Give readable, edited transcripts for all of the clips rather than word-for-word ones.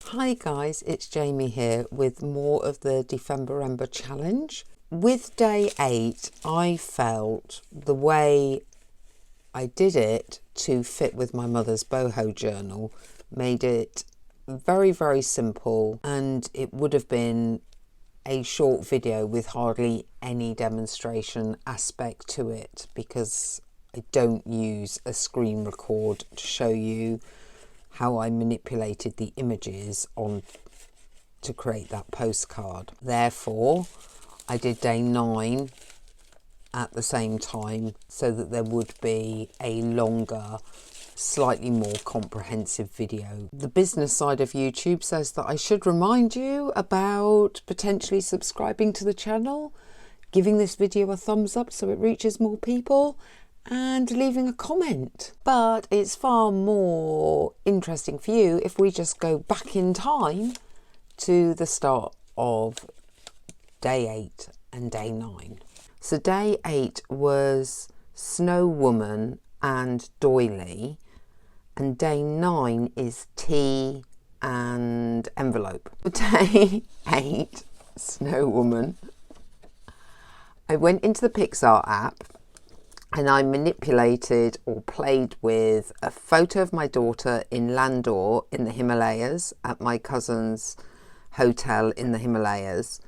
Hi guys, it's Jamie here with more of the Dephemerember challenge. With day 8, I felt the way I did it to fit with my mother's boho journal made it very, very simple, and it would have been a short video with hardly any demonstration aspect to it because I don't use a screen record to show you how I manipulated the images on to create that postcard. Therefore, I did day 9 at the same time so that there would be a longer, slightly more comprehensive video. The business side of YouTube says that I should remind you about potentially subscribing to the channel, giving this video a thumbs up so it reaches more people, and leaving a comment. But it's far more interesting for you if we just go back in time to the start of day 8 and day 9. So day 8 was Snow Woman and doily, and day 9 is tea and envelope. Day 8, Snow Woman, I went into the Pixar app and I manipulated or played with a photo of my daughter in Landor in the Himalayas at my cousin's hotel in the Himalayas.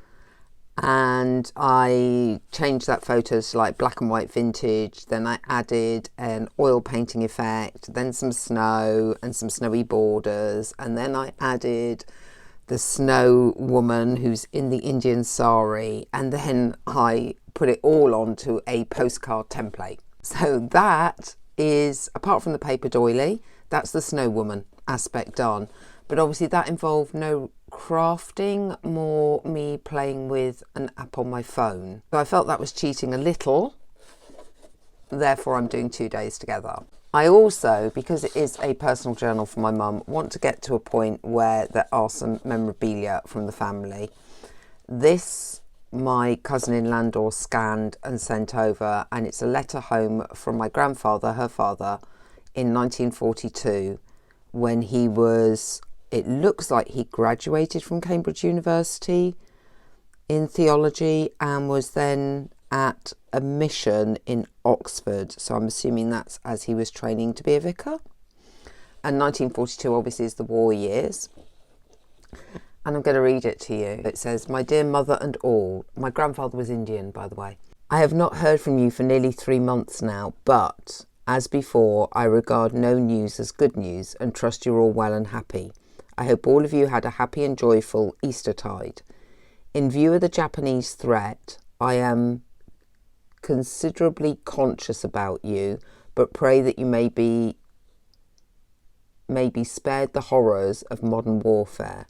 And I changed that photo to like black and white vintage. Then I added an oil painting effect, then some snow and some snowy borders. And then I added the snow woman who's in the Indian sari. And then I put it all onto a postcard template. So that is, apart from the paper doily, that's the snow woman aspect done. But obviously that involved no crafting, more me playing with an app on my phone. So I felt that was cheating a little, therefore I'm doing 2 days together. I also, because it is a personal journal for my mum, want to get to a point where there are some memorabilia from the family. This my cousin in Landor scanned and sent over, and it's a letter home from my grandfather, her father, in 1942 when he was, it looks like he graduated from Cambridge University in theology and was then at a mission in Oxford. So I'm assuming that's as he was training to be a vicar. And 1942 obviously is the war years. And I'm going to read it to you. It says, "My dear mother and all," my grandfather was Indian, by the way, "I have not heard from you for nearly 3 months now, but as before, I regard no news as good news and trust you're all well and happy. I hope all of you had a happy and joyful Eastertide. In view of the Japanese threat, I am considerably conscious about you, but pray that you may be spared the horrors of modern warfare.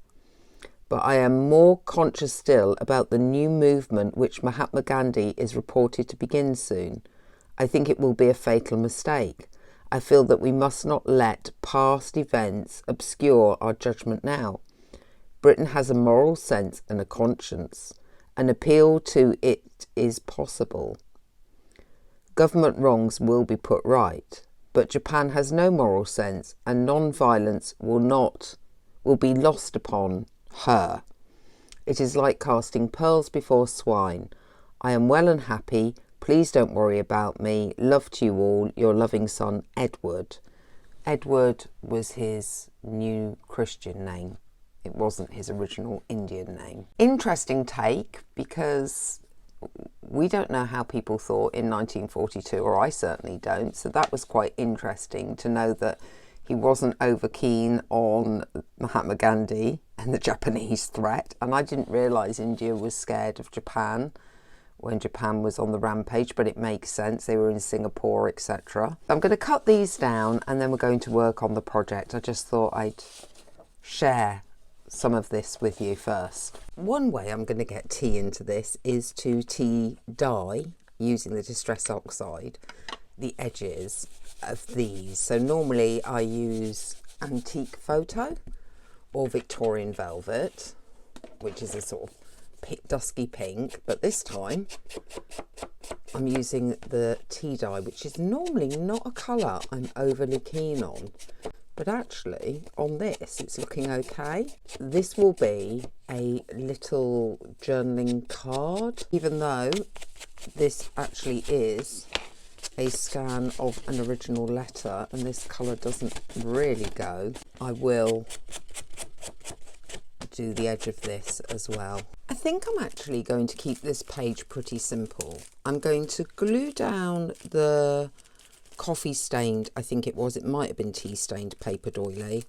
But I am more conscious still about the new movement which Mahatma Gandhi is reported to begin soon. I think it will be a fatal mistake. I feel that we must not let past events obscure our judgment now. Britain has a moral sense and a conscience. An appeal to it is possible. Government wrongs will be put right, but Japan has no moral sense, and non-violence will be lost upon her. It is like casting pearls before swine. I am well and happy. Please don't worry about me. Love to you all. Your loving son, Edward." Edward was his new Christian name. It wasn't his original Indian name. Interesting take, because we don't know how people thought in 1942, or I certainly don't. So that was quite interesting to know that he wasn't over keen on Mahatma Gandhi and the Japanese threat. And I didn't realise India was scared of Japan when Japan was on the rampage, but it makes sense. They were in Singapore, etc. I'm going to cut these down and then we're going to work on the project. I just thought I'd share some of this with you first. One way I'm going to get tea into this is to tea dye using the Distress Oxide the edges of these. So normally I use Antique Photo or Victorian Velvet, which is a sort of dusky pink, but this time I'm using the tea dye, which is normally not a colour I'm overly keen on. But actually on this it's looking okay. This will be a little journaling card, even though this actually is a scan of an original letter and this colour doesn't really go. I will do the edge of this as well. I think I'm actually going to keep this page pretty simple. I'm going to glue down the coffee stained, I think it might have been tea stained paper doily,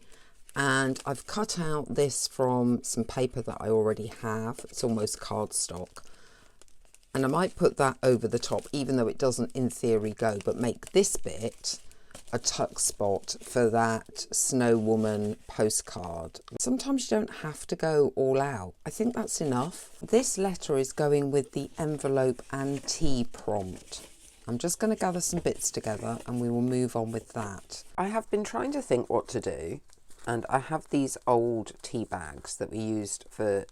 and I've cut out this from some paper that I already have. It's almost cardstock, and I might put that over the top, even though it doesn't in theory go, but make this bit a tuck spot for that Snow Woman postcard. Sometimes you don't have to go all out. I think that's enough. This letter is going with the envelope and tea prompt. I'm just going to gather some bits together and we will move on with that. I have been trying to think what to do, and I have these old tea bags that we used for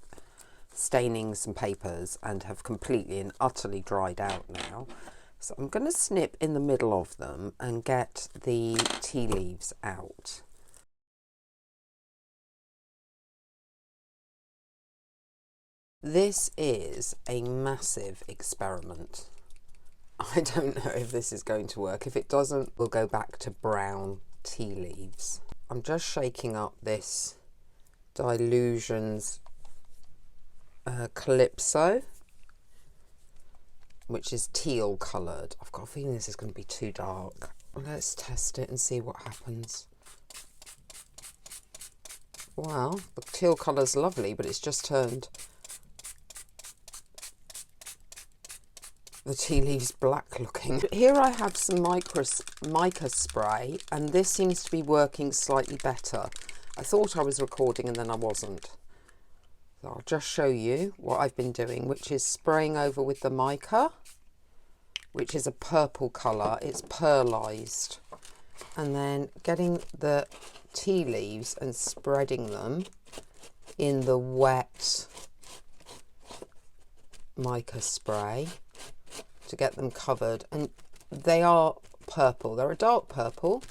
staining some papers and have completely and utterly dried out now. So I'm going to snip in the middle of them and get the tea leaves out. This is a massive experiment. I don't know if this is going to work. If it doesn't, we'll go back to brown tea leaves. I'm just shaking up this Dilutions Calypso, which is teal coloured. I've got a feeling this is going to be too dark. Let's test it and see what happens. Well, the teal colour's lovely, but it's just turned the tea leaves black looking. Here I have some mica spray, and this seems to be working slightly better. I thought I was recording and then I wasn't. So I'll just show you what I've been doing, which is spraying over with the mica, which is a purple colour. It's pearlized. And then getting the tea leaves and spreading them in the wet mica spray to get them covered. And they are purple. They're a dark purple,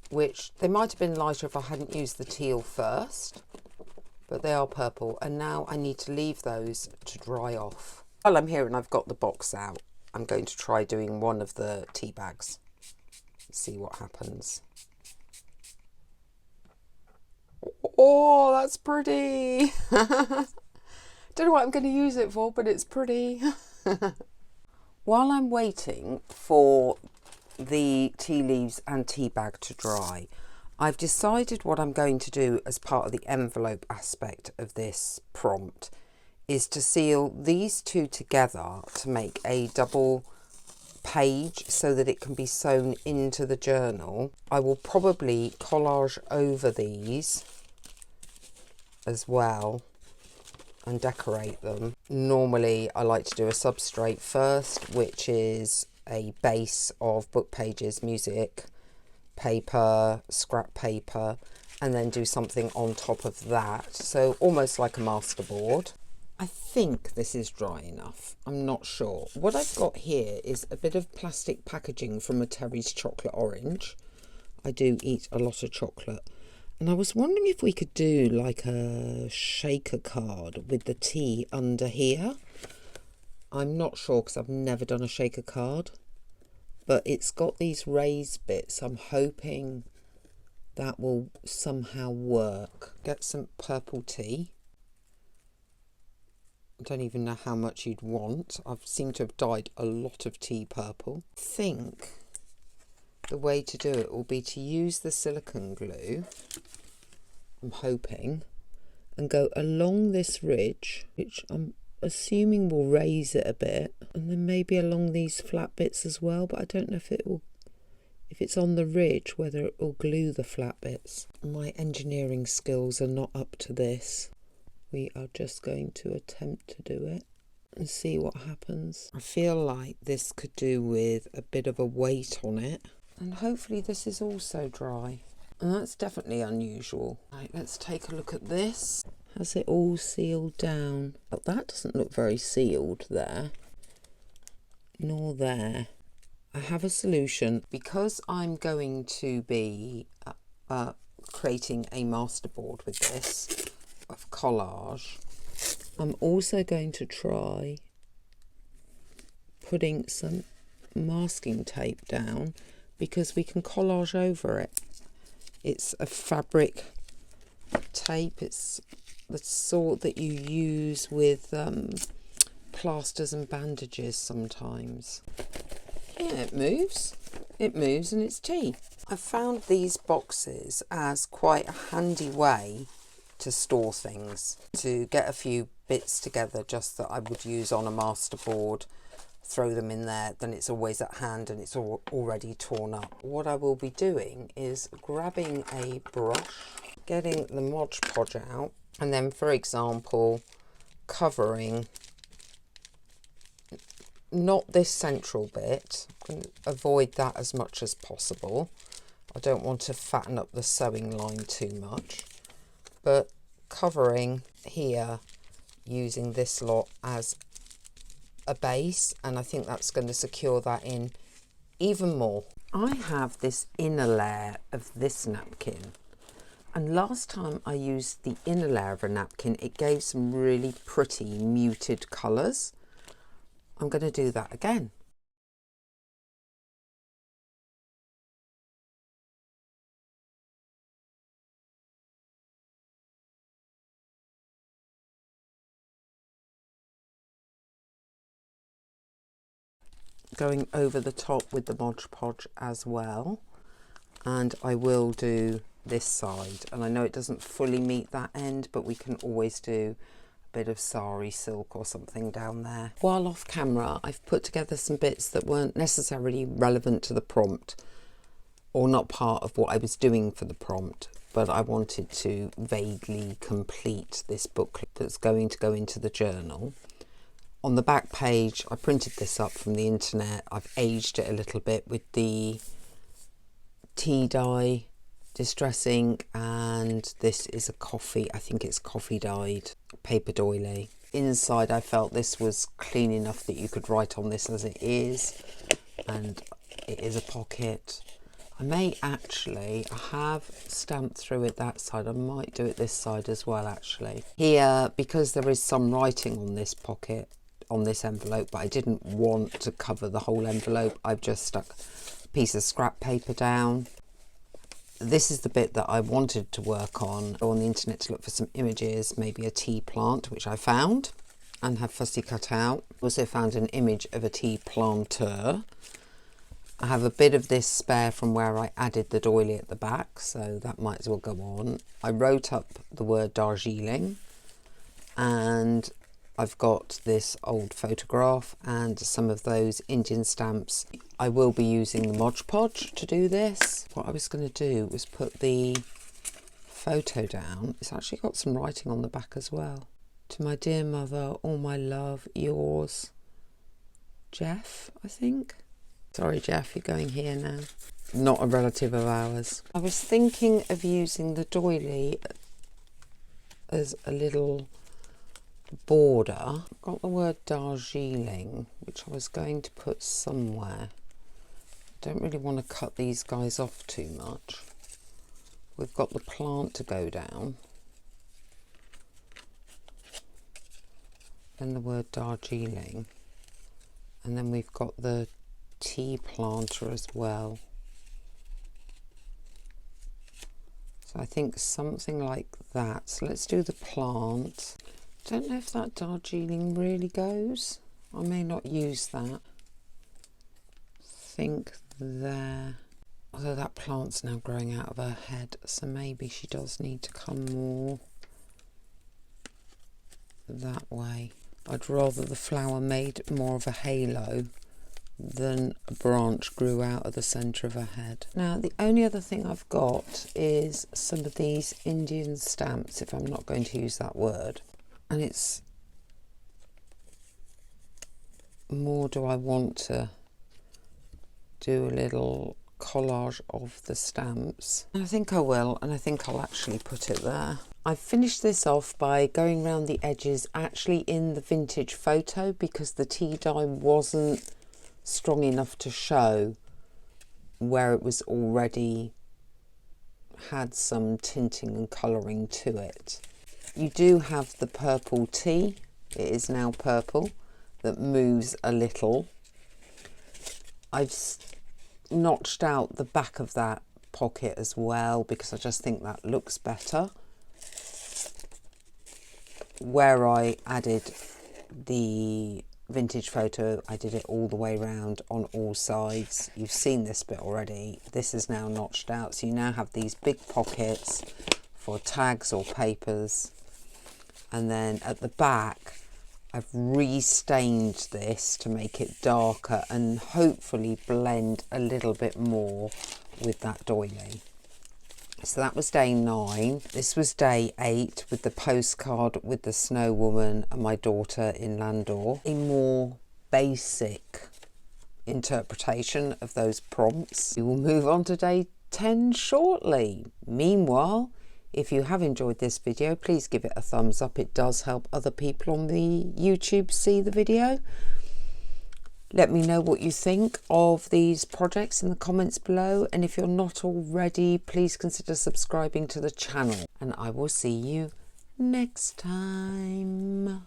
which they might have been lighter if I hadn't used the teal first, but they are purple. And now I need to leave those to dry off. While I'm here and I've got the box out, I'm going to try doing one of the tea bags. See what happens. Oh, that's pretty. Don't know what I'm going to use it for, but it's pretty. While I'm waiting for the tea leaves and tea bag to dry, I've decided what I'm going to do as part of the envelope aspect of this prompt is to seal these two together to make a double page so that it can be sewn into the journal. I will probably collage over these as well and decorate them. Normally I like to do a substrate first, which is a base of book pages, music, paper, scrap paper, and then do something on top of that. So almost like a masterboard. I think this is dry enough. I'm not sure. What I've got here is a bit of plastic packaging from a Terry's chocolate orange. I do eat a lot of chocolate. And I was wondering if we could do like a shaker card with the tea under here. I'm not sure because I've never done a shaker card. But it's got these raised bits. I'm hoping that will somehow work. Get some purple tea. I don't even know how much you'd want. I seem to have dyed a lot of tea purple. I think the way to do it will be to use the silicone glue, I'm hoping, and go along this ridge, which I'm assuming will raise it a bit, and then maybe along these flat bits as well, but I don't know if it will, if it's on the ridge, whether it will glue the flat bits. My engineering skills are not up to this. We are just going to attempt to do it and see what happens. I feel like this could do with a bit of a weight on it, and hopefully this is also dry, and that's definitely unusual. Right, let's take a look at this. Has it all sealed down? Oh, that doesn't look very sealed there, nor there. I have a solution. Because I'm going to be creating a masterboard with this of collage. I'm also going to try putting some masking tape down because we can collage over it. It's a fabric tape. It's the sort that you use with plasters and bandages sometimes. Yeah, it moves and it's tea. I found these boxes as quite a handy way to store things, to get a few bits together just that I would use on a masterboard, throw them in there, then it's always at hand and it's already torn up. What I will be doing is grabbing a brush, getting the Mod Podge out, and then, for example, covering not this central bit. I'm going to avoid that as much as possible. I don't want to fatten up the sewing line too much, but covering here using this lot as a base, and I think that's going to secure that in even more. I have this inner layer of this napkin, and last time I used the inner layer of a napkin, it gave some really pretty muted colours. I'm going to do that again. Going over the top with the Mod Podge as well, and I will do this side, and I know it doesn't fully meet that end, but we can always do a bit of sari silk or something down there. While off camera, I've put together some bits that weren't necessarily relevant to the prompt or not part of what I was doing for the prompt, but I wanted to vaguely complete this booklet that's going to go into the journal. On the back page, I printed this up from the internet. I've aged it a little bit with the tea dye distress ink, and this is a coffee, I think it's coffee dyed paper doily. Inside, I felt this was clean enough that you could write on this as it is, and it is a pocket. I may actually, I have stamped through it that side, I might do it this side as well actually. Here, because there is some writing on this pocket, on this envelope, but I didn't want to cover the whole envelope, I've just stuck a piece of scrap paper down. This is the bit that I wanted to work on. Go on the internet to look for some images, maybe a tea plant, which I found and have fussy cut out. Also found an image of a tea planter. I have a bit of this spare from where I added the doily at the back, so that might as well go on. I wrote up the word Darjeeling, and I've got this old photograph and some of those Indian stamps. I will be using the Mod Podge to do this. What I was going to do was put the photo down. It's actually got some writing on the back as well. To my dear mother, all my love, yours, Jeff, I think. Sorry, Jeff, you're going here now. Not a relative of ours. I was thinking of using the doily as a little border. I've got the word Darjeeling, which I was going to put somewhere. Don't really want to cut these guys off too much. We've got the plant to go down, then the word Darjeeling, and then we've got the tea planter as well. So I think something like that. So let's do the plant. Don't know if that Darjeeling really goes. I may not use that. Think there. Although that plant's now growing out of her head, so maybe she does need to come more that way. I'd rather the flower made more of a halo than a branch grew out of the centre of her head. Now, the only other thing I've got is some of these Indian stamps, if I'm not going to use that word. And it's more, do I want to do a little collage of the stamps? And I think I will, and I think I'll actually put it there. I finished this off by going around the edges actually in the vintage photo, because the tea dye wasn't strong enough to show where it was already had some tinting and colouring to it. You do have the purple tea, it is now purple, that moves a little. I've notched out the back of that pocket as well because I just think that looks better. Where I added the vintage photo, I did it all the way around on all sides. You've seen this bit already. This is now notched out, so you now have these big pockets for tags or papers. And then at the back, I've restained this to make it darker and hopefully blend a little bit more with that doily. So that was day 9. This was day 8 with the postcard with the snow woman and my daughter in Landor. A more basic interpretation of those prompts. We will move on to day 10 shortly. Meanwhile, if you have enjoyed this video, please give it a thumbs up. It does help other people on the YouTube see the video. Let me know what you think of these projects in the comments below, and if you're not already, please consider subscribing to the channel, and I will see you next time.